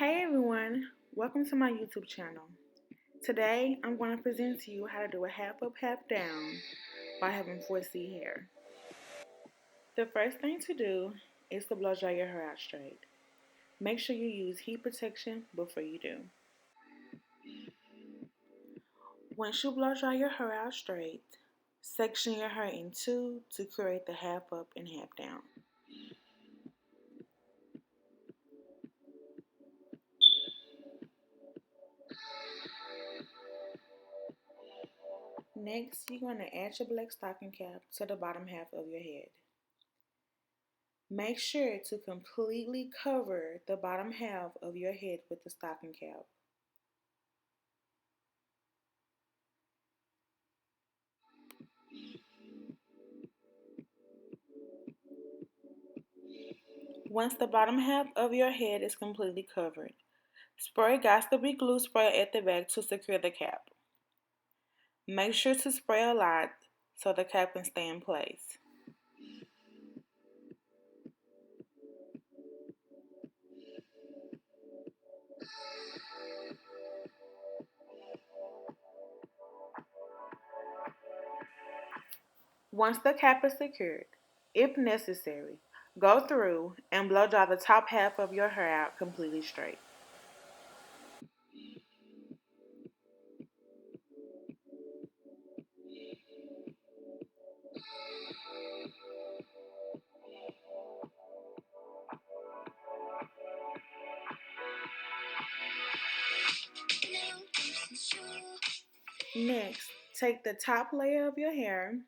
Hey everyone, welcome to my YouTube channel. Today I'm going to present to you how to do a half up, half down by having 4C hair. The first thing to do is to blow dry your hair out straight. Make sure you use heat protection before you do. Once you blow dry your hair out straight, section your hair in two to create the half up and half down. Next, you're going to add your black stocking cap to the bottom half of your head. Make sure to completely cover the bottom half of your head with the stocking cap. Once the bottom half of your head is completely covered, spray Gots2b Glue spray at the back to secure the cap. Make sure to spray a lot so the cap can stay in place. Once the cap is secured, if necessary, go through and blow dry the top half of your hair out completely straight. Next, take the top layer of your hair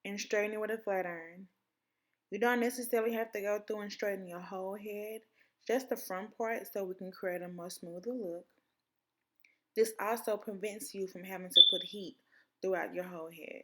and straighten it with a flat iron. You don't necessarily have to go through and straighten your whole head, just the front part so we can create a more smoother look. This also prevents you from having to put heat throughout your whole head.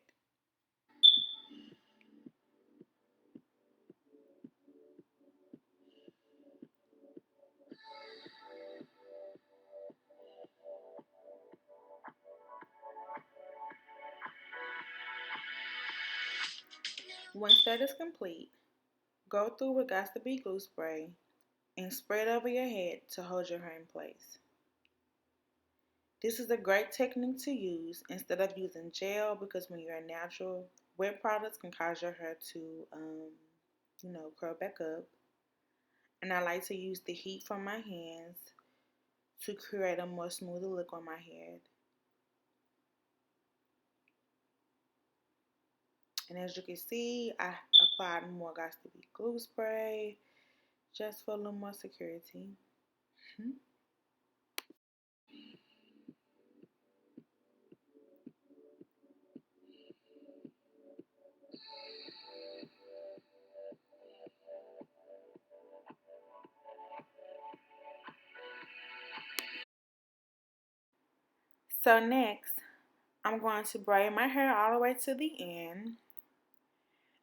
Once that is complete, go through with Gots2b Glue spray and spray it over your head to hold your hair in place. This is a great technique to use instead of using gel because when you're natural, wet products can cause your hair to, curl back up. And I like to use the heat from my hands to create a more smoother look on my head. And as you can see, I applied more Gots2b Glue spray just for a little more security. So next, I'm going to braid my hair all the way to the end.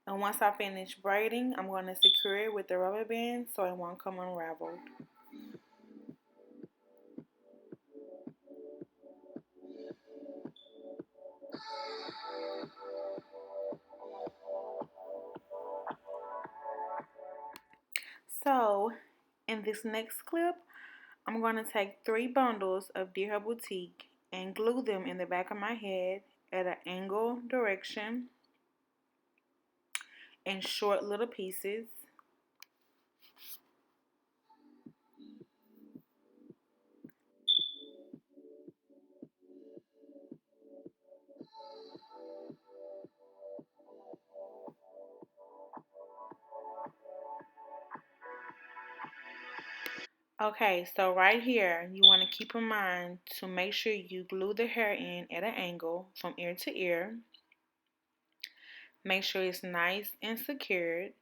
And once I finish braiding, I'm going to secure it with the rubber band so it won't come unraveled. So, in this next clip, I'm going to take 3 bundles of Diva Boutique and glue them in the back of my head at an angle direction in short little pieces. Okay, so right here, you want to keep in mind to make sure you glue the hair in at an angle from ear to ear. Make sure it's nice and secured.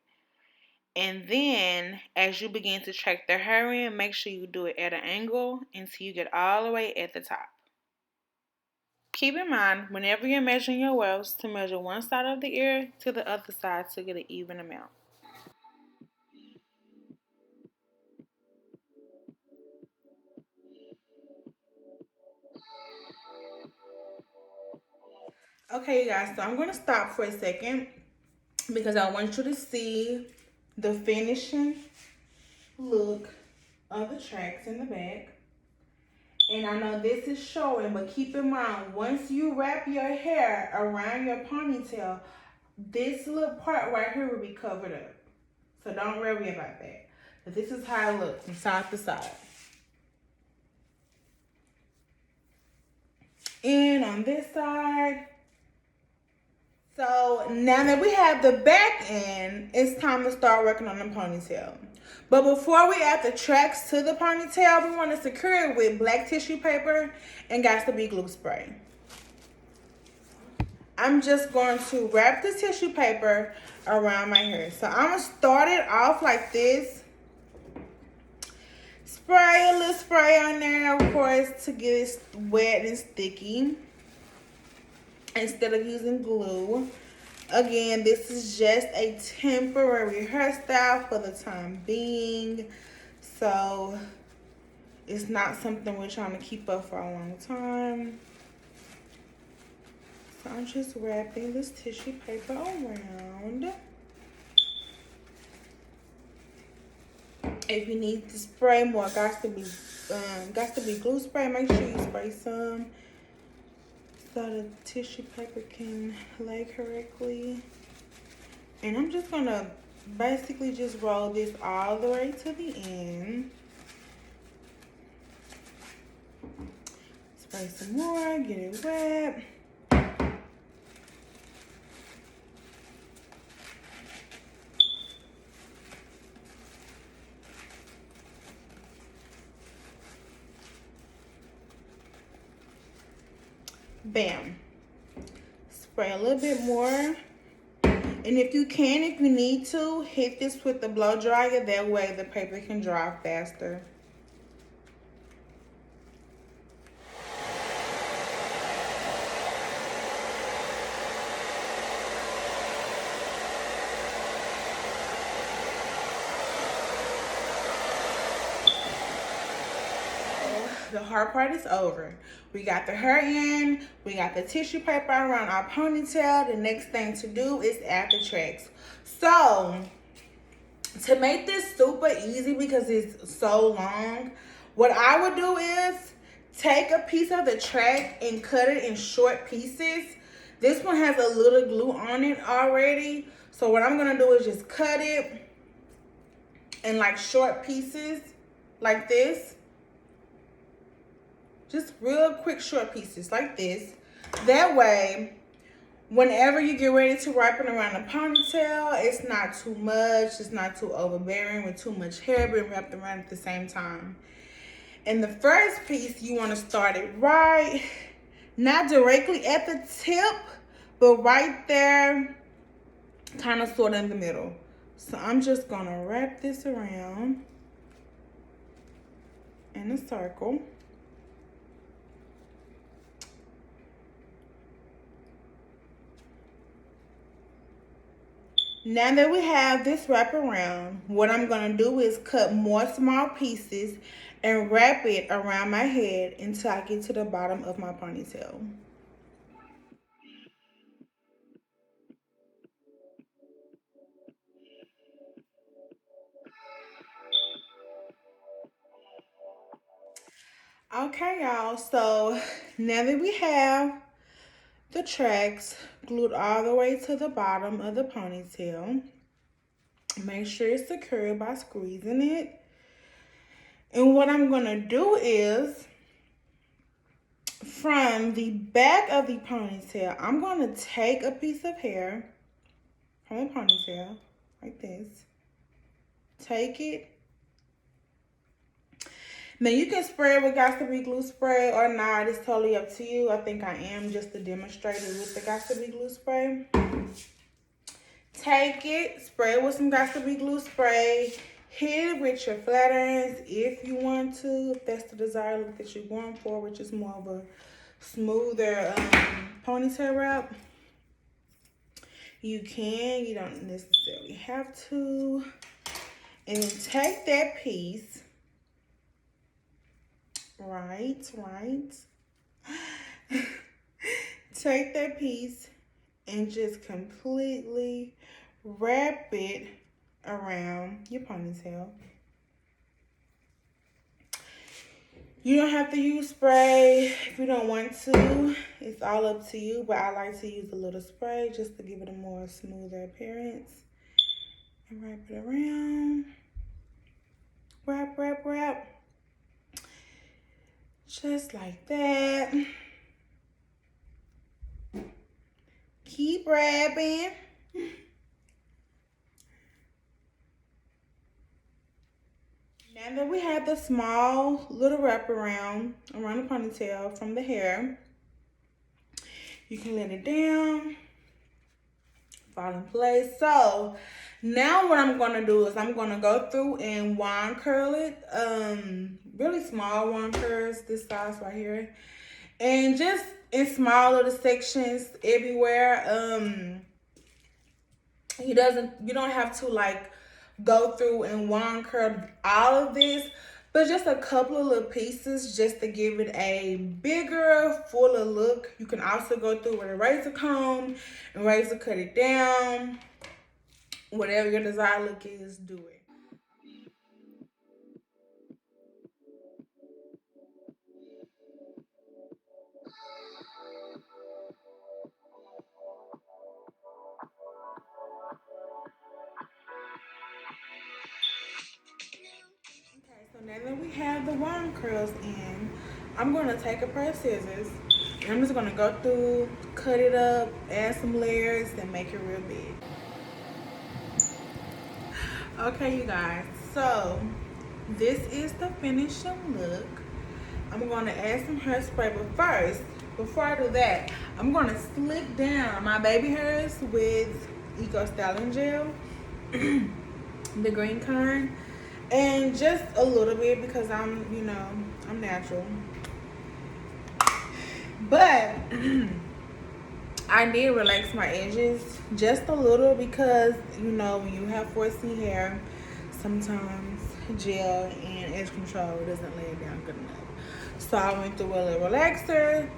And then, as you begin to track the hair in, make sure you do it at an angle until you get all the way at the top. Keep in mind, whenever you're measuring your wefts, to measure one side of the ear to the other side to get an even amount. Okay, you guys, so I'm going to stop for a second because I want you to see the finishing look of the tracks in the back. And I know this is showing, but keep in mind, once you wrap your hair around your ponytail, this little part right here will be covered up. So don't worry about that. But this is how it looks from side to side. And on this side. So now that we have the back end, it's time to start working on the ponytail. But before we add the tracks to the ponytail, we want to secure it with black tissue paper and Gots2b Glue spray. I'm just going to wrap the tissue paper around my hair. So I'm going to start it off like this. Spray a little spray on there, of course, to get it wet and sticky instead of using glue. Again, this is just a temporary hairstyle for the time being. So it's not something we're trying to keep up for a long time. So I'm just wrapping this tissue paper around. If you need to spray more Gots2b Glue spray, make sure you spray some so the tissue paper can lay correctly. And I'm just gonna basically just roll this all the way to the end. Spray some more, get it wet. Bam. Spray a little bit more. And if you can, if you need to, hit this with the blow dryer. That way the paper can dry faster. The hard part is over. We got the hair in, we got the tissue paper around our ponytail. The next thing to do is add the tracks. So, to make this super easy because it's so long, what I would do is take a piece of the track and cut it in short pieces. This one has a little glue on it already. So what I'm gonna do is just cut it in like short pieces like this. Just real quick short pieces like this. That way, whenever you get ready to wrap it around the ponytail, it's not too much. It's not too overbearing with too much hair being wrapped around at the same time. And the first piece, you want to start it right, not directly at the tip, but right there, kind of sort of in the middle. So I'm just going to wrap this around in a circle. Now that we have this wrap around, what I'm going to do is cut more small pieces and wrap it around my head until I get to the bottom of my ponytail. Okay, y'all, so now that we have the tracks glued all the way to the bottom of the ponytail, make sure it's secure by squeezing it. And what I'm gonna do is, from the back of the ponytail, I'm gonna take a piece of hair from the ponytail, like this. Take it. Now you can spray it with Gots2b Glue spray or not. It's totally up to you. I think I am just to demonstrate it with the Gots2b Glue spray. Take it, spray it with some Gots2b Glue spray. Hit it with your flat irons if you want to, if that's the desired look that you're going for, which is more of a smoother ponytail wrap. You can, you don't necessarily have to. And then take that piece. Right. Take that piece and just completely wrap it around your ponytail. You don't have to use spray if you don't want to. It's all up to you, but I like to use a little spray just to give it a more smoother appearance. And wrap it around. Wrap, wrap, wrap. Just like that. Keep wrapping. Now that we have the small little wraparound around the ponytail from the hair, you can let it down, fall in place. So now what I'm gonna do is I'm gonna go through and wand curl it, really small wand curls, this size right here, and just in small little sections everywhere. You don't have to like go through and wand curl all of this, but just a couple of little pieces just to give it a bigger, fuller look. You can also go through with a razor comb and razor cut it down. Whatever your desired look is, do it. Okay, so now that we have the wand curls in, I'm going to take a pair of scissors and I'm just going to go through, cut it up, add some layers, and make it real big. Okay, you guys, so this is the finishing look. I'm going to add some hairspray, but first, before I do that, I'm going to slick down my baby hairs with Eco Styling Gel, the green kind, and just a little bit because I'm natural. But I did relax my edges just a little because, when you have 4C hair, sometimes gel and edge control doesn't lay it down good enough. So I went through a little relaxer,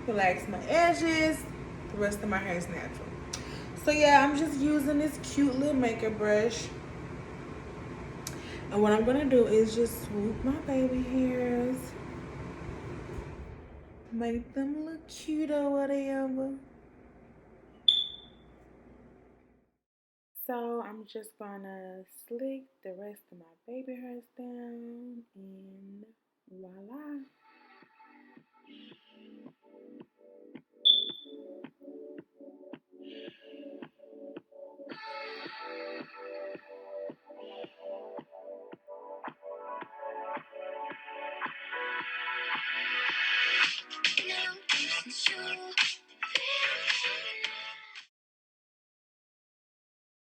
relaxed my edges. The rest of my hair is natural. So yeah, I'm just using this cute little makeup brush. And what I'm gonna do is just swoop my baby hairs, make them look cute or whatever. So I'm just gonna slick the rest of my baby hairs down and voila.